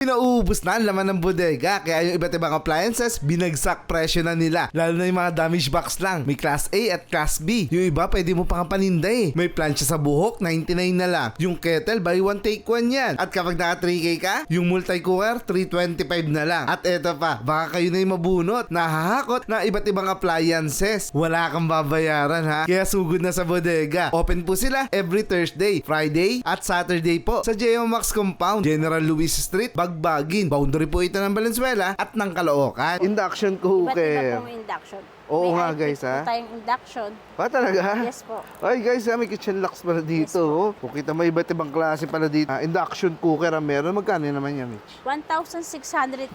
Pinaubos na ang laman ng bodega, kaya yung iba't ibang appliances, binagsak presyo na nila. Lalo na yung mga damage box lang. May Class A at Class B. Yung iba, pwede mo pang paninda eh. May plancha sa buhok, 99 na lang. Yung kettle, buy one take one yan. At kapag naka 3K ka, yung multi-cooker, 325 na lang. At eto pa, baka kayo na yung mabunot, nahahakot na iba't ibang appliances. Wala kang babayaran ha. Kaya sugod na sa bodega. Open po sila every Thursday, Friday, at Saturday po sa JO Max Compound, General Luis Street, Bagbagin. Boundary po ito ng Valenzuela at ng Caloocan. Induction Iba't iba cooker. pong induction. Oo May nga, electric guys, ha? po tayong induction. Talaga? Yes po. Ay guys, may kitchen locks pala dito. Yes, Kung kita mo iba't ibang klase pala dito. Induction cooker ang meron. Magkano naman yan, Mitch? 1,689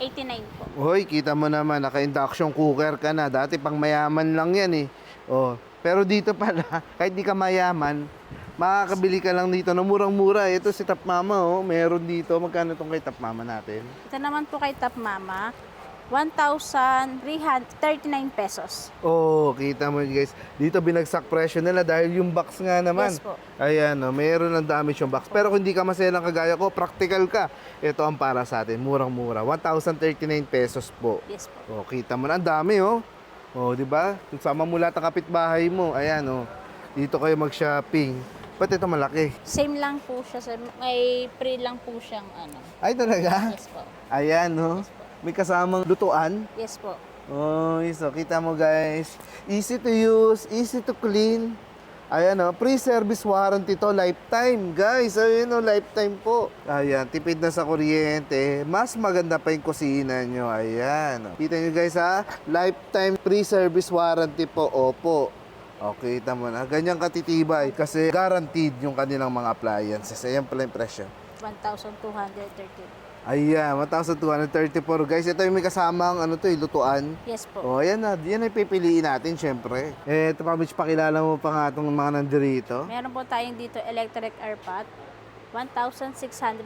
po. Hoy, kita mo naman, naka-induction cooker ka na. Dati pang mayaman lang yan eh. Oh, pero dito pala, kahit di ka mayaman, makakabili ka lang dito na murang-mura. Ito si Top Mama, oh. Meron dito. Magkano itong kay Top Mama natin? Ito naman po kay Top Mama, 1,339 pesos. Oh, kita mo guys. Dito binagsak presyo nila dahil yung box nga naman. Yes po. Ayan, oh, mayroon ng damage yung box. Pero kung hindi ka maselang kagaya ko, practical ka. Ito ang para sa atin. Murang-mura. 1,039 pesos po. Yes po. Oh, kita mo na. Ang dami, oh. Oh, di ba? Sama mo lahat ng kapitbahay mo. Ayan, oh. Dito kayo mag-shopping. Ba't ito malaki? Same lang po siya, sir. May free lang po siyang ano. Ay, talaga? Yes po. Ayan, oh. Yes po. May kasamang lutuan. Yes po. Oh, so kita mo guys. Easy to use, easy to clean. Ayan oh, pre-service warranty to, lifetime guys. Ayun oh, lifetime po. Ayan, tipid na sa kuryente. Mas maganda pa yung kusina nyo. Ayan oh. Kita nyo guys ha, lifetime pre-service warranty po. Opo. Okay, kita mo na. Ganyan katitibay kasi guaranteed yung kanilang mga appliances. Ayan pala yung presyo. 1,230. Ayan, 1,234 guys. Ito yung may kasamang ano to, lutuan. Yes po. Oh, ayan na. Yan ay pipiliin natin, syempre. Ito pa, Mitch, pakilala mo pa nga itong mga nandirito. Meron po tayong dito electric air pot, 1,624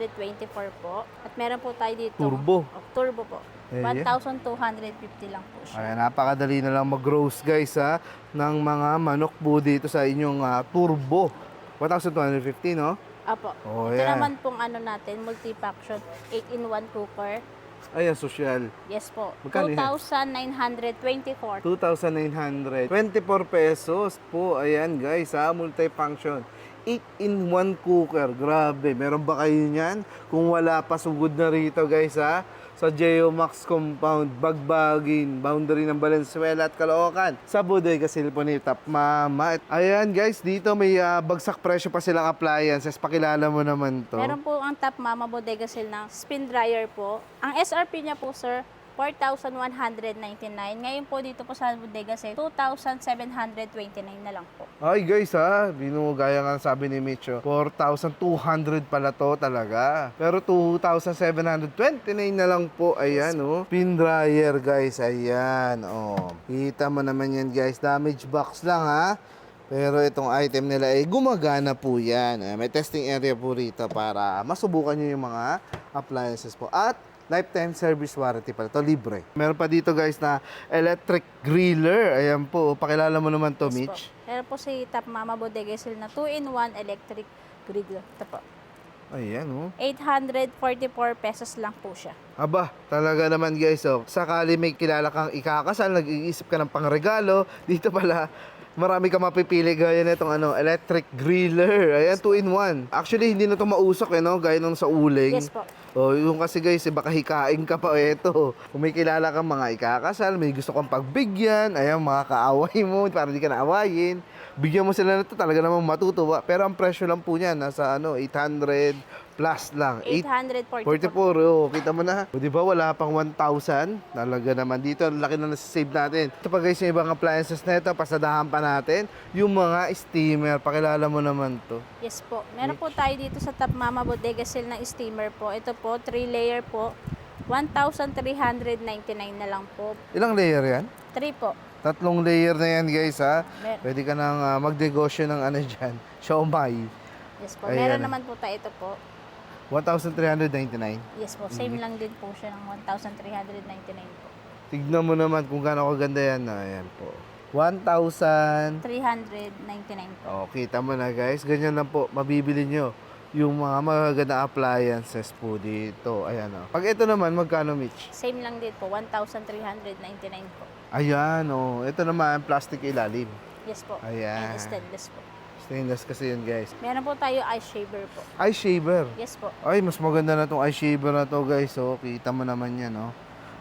po. At meron po tayo dito Turbo. Turbo po. Ayan. 1,250 lang po siya. Ayan, napakadali na lang mag-roast guys ha, ng mga manok po dito sa inyong turbo. 1,250, no? Apo. Oh, Ito yan. naman pong ano natin, multi-function 8-in-1 cooker. Ayan, social. Yes po. Magkano yan? 2,924. 2,924 pesos po. Ayan guys ha, multifunction. 8-in-1 cooker. Grabe, meron ba kayo niyan? Kung wala pa, sugod na rito guys ha. Sa JO Max Compound, Bagbagin, boundary ng Valenzuela at Caloocan. Sa bodega silpo ni Top Mama. Ayan guys, dito may bagsak presyo pa silang appliances. Pakilala mo naman to. Meron po ang Top Mama Bodega Sale ng spin dryer po. Ang SRP niya po, sir, 4,199. Ngayon po dito po sa Bodega Sale, 2,729 na lang po. Ay guys ha, gaya nga sabi ni Micho, 4,200 pala to talaga. Pero 2,729 na lang po. Ayan oh. Pin dryer guys, ayan oh. Kita mo naman yan guys, damage box lang ha. Pero itong item nila ay gumagana po yan. May testing area po rito para masubukan nyo yung mga appliances po. At lifetime service warranty pala. Ito libre. Meron pa dito guys na electric griller. Ayan po. Pakilala mo naman to, Yes Mitch. po. Meron po si Top Mama Bodega Sale na 2-in-1 electric grill. Ito po. Ayan oh. 844 pesos lang po siya. Aba, talaga naman guys oh. Sakali may kilala kang ikakasal, nag-iisip ka ng pangregalo, dito pala marami ka mapipili gaya nitong electric griller. Ayan, 2-in-1. Actually, hindi na to mausok no, gaya nung sa uling. Yes po. Oh, yung kasi guys, baka hikain ka pa ito. Kung may kilala kang mga ikakasal, may gusto kang pagbigyan, ayan, mga kaaway mo, para di ka naawayin. Bigyan mo sila nito, talaga namang matutuwa. Pero ang presyo lang po niyan, nasa 800 plus lang. 844. 44, oh, kita mo na. O, di ba, wala pang 1,000. Talaga naman dito, ang laki na nasa-save natin. Ito pa guys, yung ibang appliances na ito, pasadahan pa natin. Yung mga steamer, pakilala mo naman to. Yes po. Meron po tayo dito sa Top Mama Bodega Sale ng steamer po. Ito po, 3-layer po. 1,399 na lang po. Ilang layer yan? 3 po. 3 layer na yan guys ha. Mer- Pwede ka nang magnegosyo ng dyan. Siomai. Yes po. Ayan. Meron naman po tayo ito po. 1,399. Yes po. Same lang din po siya ng 1,399 po. Tignan mo naman kung gaano kaganda yan. Ayan po. 1,000. 399 po. Oh, kita mo na guys. Ganyan lang po. Mabibili nyo. yung mga magagandang appliances po dito. Ayan o. Pag ito naman, magkano, Mitch? Same lang din po, 1,399 po. Ayan o. Ito naman, plastic ilalim. Yes po. Ayan. And stainless po. Stainless kasi yun, guys. Meron po tayo ice shaver po. Eye shaver. Yes po. Ay, mas maganda na tong eye shaver na to, guys. So, kita mo naman yan, no?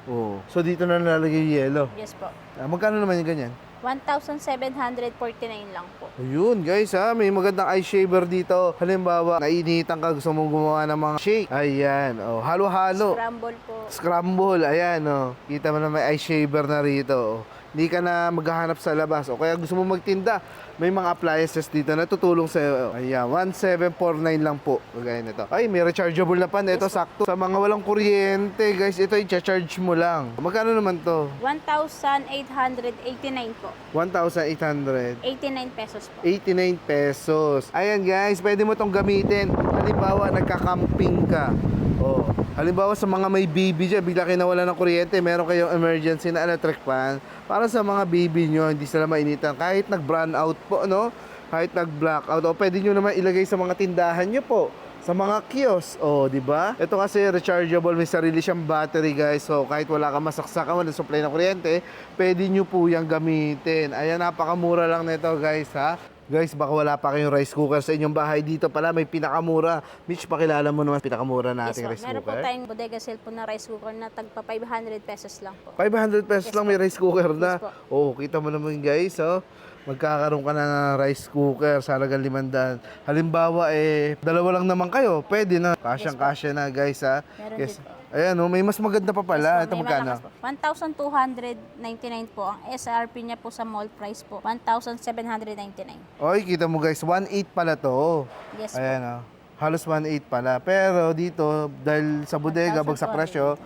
Oh. So, dito na nalalagay yung yellow. Yes po. Magkano naman yung ganyan? 1,749 lang po. Ayun, guys, ha. May magandang eye shaver dito. Halimbawa, nainitan ka, gusto mong gumawa ng mga shake. Ayan, oh. Halo-halo. Scramble po. Scramble, ayan, oh. Kita mo na may eye shaver na rito, oh. Hindi ka na maghahanap sa labas. O kaya gusto mo magtinda, may mga appliances dito na tutulong sa iyo. Ayan, 1,749 lang po. Kagaya nito. Ay, may rechargeable na pan. Ito, sakto. Sa mga walang kuryente, guys, ito i-charge mo lang. Magkano naman to? 1,889 po. 1,800. 89 pesos po. 89 pesos. Ayan, guys, pwede mo tong gamitin. Halimbawa, nagka-camping ka. Oh, halimbawa sa mga may baby dyan, bigla kayo nawala ng kuryente, meron kayong emergency na electric fan. Para sa mga baby nyo, hindi sila mainitan. Kahit nag-brown out po, no? Kahit nag-blackout, o pwede nyo naman ilagay sa mga tindahan nyo po. Sa mga kiosk, oh, di ba? Ito kasi rechargeable, may sarili siyang battery, guys. So, kahit wala ka masaksakan, wala supply ng kuryente, pwede nyo po yung gamitin. Ayan, napakamura lang nito, guys, ha? Guys, baka wala pa kayong rice cooker sa inyong bahay. Dito pala may pinakamura. Mitch, pakilala mo naman pinakamura nating Yes po. rice Meron po cooker. tayong bodega sale po na rice cooker na tagpa 500 pesos lang po. 500 pesos Yes lang po. may rice cooker na. Yes po. Oh, kita mo naman, guys, oh. Magkakaroon ka na ng rice cooker sa halagang 500. Halimbawa, dalawa lang naman kayo. Pwede na. Kasyang-kasya na, guys, ha. Meron Yes. din po. Ayan, oh, may mas maganda pa pala. Yes po, Ito may magkano? malakas po. 1,299 po. Ang SRP niya po sa mall price po, 1,799. Oy, kita mo, guys, 1.8 pala to. Yes po. Ayan, oh. Halos 1.8 pala. Pero dito, dahil sa bodega, bagsak presyo,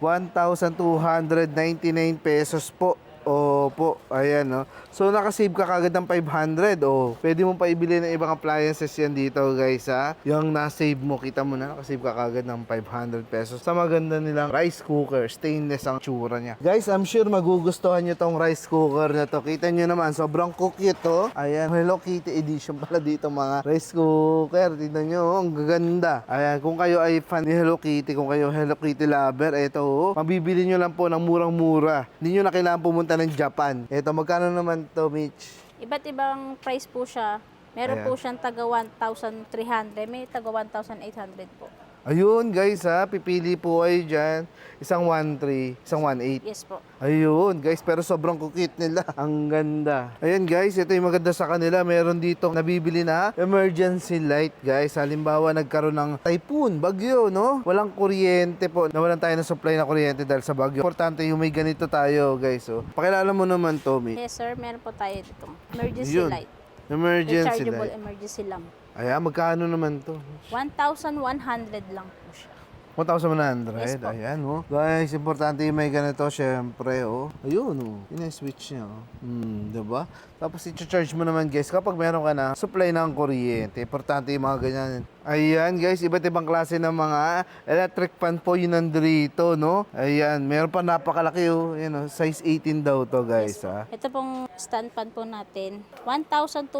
1,299 pesos po. Opo, ayan, no. So, nakasave ka kagad ng 500. O, pwede mo pa ibili ng ibang appliances yan dito, guys, ha. Yung na-save mo, kita mo na, nakasave ka kagad ng 500 pesos. Sa maganda nilang rice cooker, stainless ang tsura niya. Guys, I'm sure magugustuhan nyo tong rice cooker na to. Kita nyo naman, sobrang cute to. Ayan, Hello Kitty edition pala dito, mga rice cooker. Tignan nyo, ang gaganda. Ayan, kung kayo ay fan ni Hello Kitty, kung kayo Hello Kitty lover, eto, mabibili nyo lang po ng murang-mura. Hindi nyo na kailangan pumunta ng Japan. Eto, magkano naman to, Mitch? Iba't ibang price po siya. Meron Ayan. po siyang taga 1,300, may taga 1,800 po. Ayun, guys, ha. Pipili po kayo dyan. Isang 1.3, isang 1.8. Yes po. Ayun, guys, pero sobrang kukit nila. Ang ganda. Ayan, guys, ito yung maganda sa kanila. Meron dito nabibili na emergency light, guys. Halimbawa, nagkaroon ng typhoon, bagyo, no? Walang kuryente po. Nawalan tayo ng supply na kuryente dahil sa bagyo. Importante yung may ganito tayo, guys. So, pakilala mo naman, Tommy. Yes sir, meron po tayo dito. Emergency Yun. light. Emergency Rechargeable light. emergency lamp. Ayan, magkano naman to? 1,100 lang po siya. 1,100. Yes po. Ayan, oh. Guys, importante yung may ganito, syempre, oh. Ayun, oh. Yun yung switch niya, oh. Diba? Tapos, i-charge mo naman, guys, kapag meron ka na supply ng kuryente. Importante yung mga ganyan. Ayan, guys, iba't ibang klase ng mga electric fan po yun nandito, no? Ayan, meron pa napakalaki, oh. Ayan, oh. Size 18 daw to, guys, Yes po. ha. Ito pong stand pan po natin, 1,259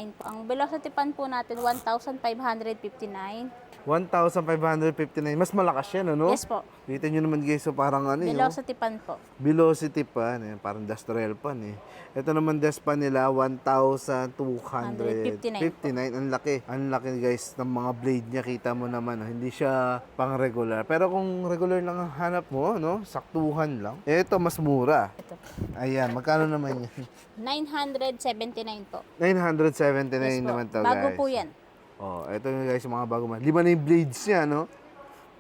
po. Ang velocity pan po natin, 1,559. 1,559. Mas malakas yan, ano? Yes po. Kita nyo naman, guys, so parang ano, Velocity pan po. Velocity pan, parang industrial pan, Ito naman desk pan nila, 1,259. Ang laki. Ang laki, guys, ng mga blade niya. Kita mo naman, hindi siya pang regular. Pero kung regular lang ang hanap mo, no? Saktuhan lang. Ito, mas mura. Ito. Ayan, magkano naman yan? 979 po. 979 Yes po. naman to, Bago guys. po yan. Oh, ito yung guys, yung mga bago man. 5 na yung blades niya, no?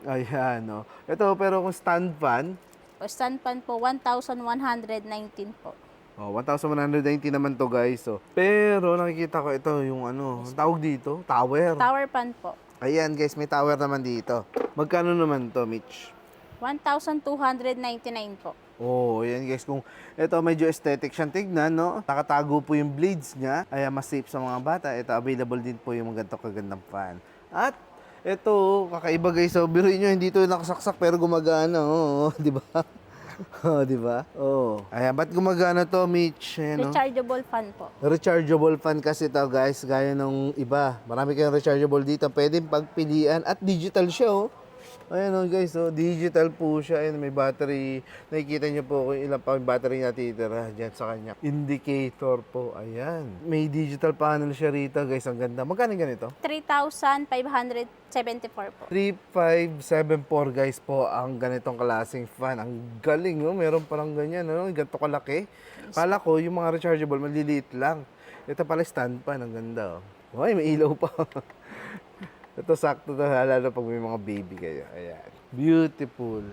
Ayan, no? Ito, pero kung stand fan, O stand pan po, 1,119 po. oh, 1,190 naman to, guys. So, pero nakikita ko ito yung ano, ang tawag dito, tower. Tower pan po. Ayan, guys, may tower naman dito. Magkano naman to, Mitch? 1,299 po. Oh, ayan, guys, kung ito medyo aesthetic siyang tignan, no? Nakatago po yung blades niya, kaya mas safe sa mga bata. Ito, available din po yung mga ganito kagandang fan. At ito, kakaiba, guys. So, biruin nyo, hindi ito nakasaksak pero gumagana, oh, di ba? Oh, di ba? Oh. Ayan, ba't gumagana to, Mitch? Ayan, no? Rechargeable fan po. Rechargeable fan kasi to, guys, gaya nung iba. Marami kayong rechargeable dito. Pwede pagpilian at digital siya, oh. Ayan, oh, guys, oh, digital po siya. Ayan, may battery. Nakikita niyo po kung ilan pa yung battery na titira dyan sa kanya. Indicator po, ayan. May digital panel siya rito, guys. Ang ganda. Magkano ganito? 3,574 po. 3574 guys po ang ganitong klaseng fan. Ang galing, no? Meron palang ganyan, no? Ganito kalaki. Kala ko yung mga rechargeable maliliit lang. Ito pala stand fan, ang ganda, oh. Ay, may ilaw pa. Ito sakto to, lalo pag may mga baby kayo. Ayan. Beautiful.